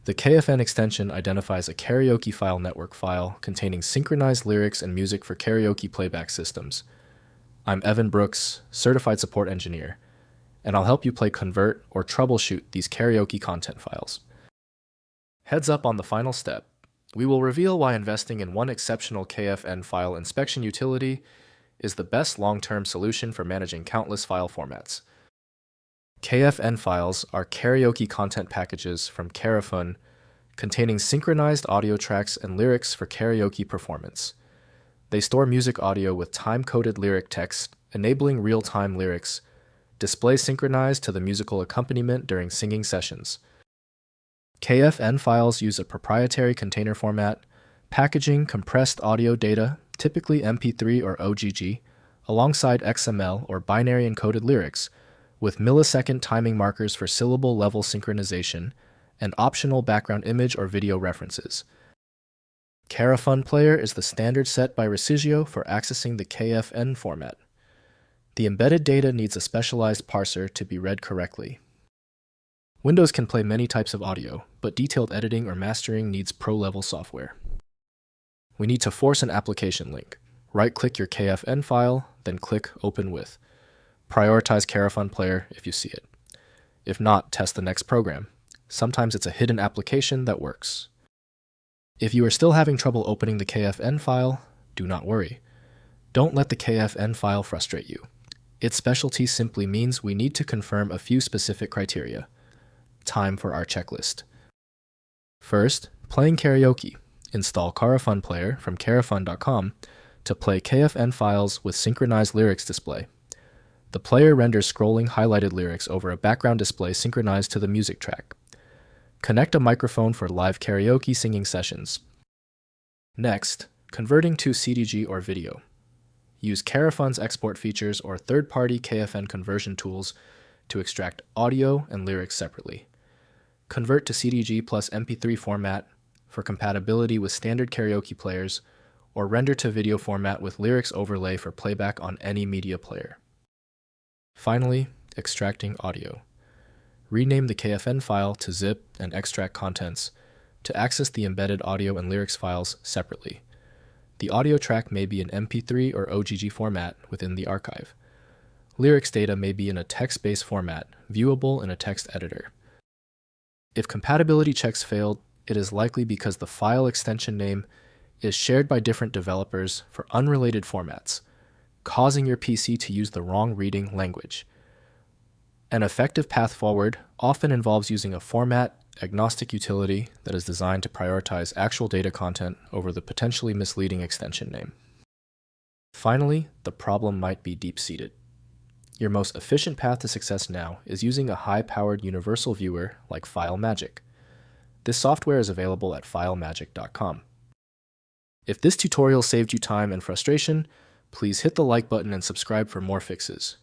The KFN extension identifies a karaoke file network file containing synchronized lyrics and music for karaoke playback systems. I'm Evan Brooks, Certified Support Engineer, and I'll help you play, convert, or troubleshoot these karaoke content files. Heads up on the final step. We will reveal why investing in one exceptional KFN file inspection utility is the best long-term solution for managing countless file formats. KFN files are karaoke content packages from KaraFun containing synchronized audio tracks and lyrics for karaoke performance. They store music audio with time-coded lyric text, enabling real-time lyrics, display synchronized to the musical accompaniment during singing sessions. KFN files use a proprietary container format, packaging compressed audio data, typically MP3 or OGG, alongside XML or binary-encoded lyrics, with millisecond timing markers for syllable-level synchronization and optional background image or video references. KaraFun Player is the standard set by Resigio for accessing the KFN format. The embedded data needs a specialized parser to be read correctly. Windows can play many types of audio, but detailed editing or mastering needs pro-level software. We need to force an application link. Right-click your KFN file, then click Open With. Prioritize KaraFun Player if you see it. If not, test the next program. Sometimes it's a hidden application that works. If you are still having trouble opening the KFN file, do not worry. Don't let the KFN file frustrate you. Its specialty simply means we need to confirm a few specific criteria. Time for our checklist. First, playing karaoke. Install KaraFun Player from KaraFun.com to play KFN files with synchronized lyrics display. The player renders scrolling highlighted lyrics over a background display synchronized to the music track. Connect a microphone for live karaoke singing sessions. Next, converting to CDG or video. Use KaraFun's export features or third-party KFN conversion tools to extract audio and lyrics separately. Convert to CDG plus MP3 format for compatibility with standard karaoke players, or render to video format with lyrics overlay for playback on any media player. Finally, extracting audio. Rename the KFN file to zip and extract contents to access the embedded audio and lyrics files separately. The audio track may be in MP3 or OGG format within the archive. Lyrics data may be in a text-based format, viewable in a text editor. If compatibility checks failed, it is likely because the file extension name is shared by different developers for unrelated formats, causing your PC to use the wrong reading language. An effective path forward often involves using a format-agnostic utility that is designed to prioritize actual data content over the potentially misleading extension name. Finally, the problem might be deep-seated. Your most efficient path to success now is using a high-powered universal viewer like FileMagick. This software is available at filemagick.com. If this tutorial saved you time and frustration, please hit the like button and subscribe for more fixes.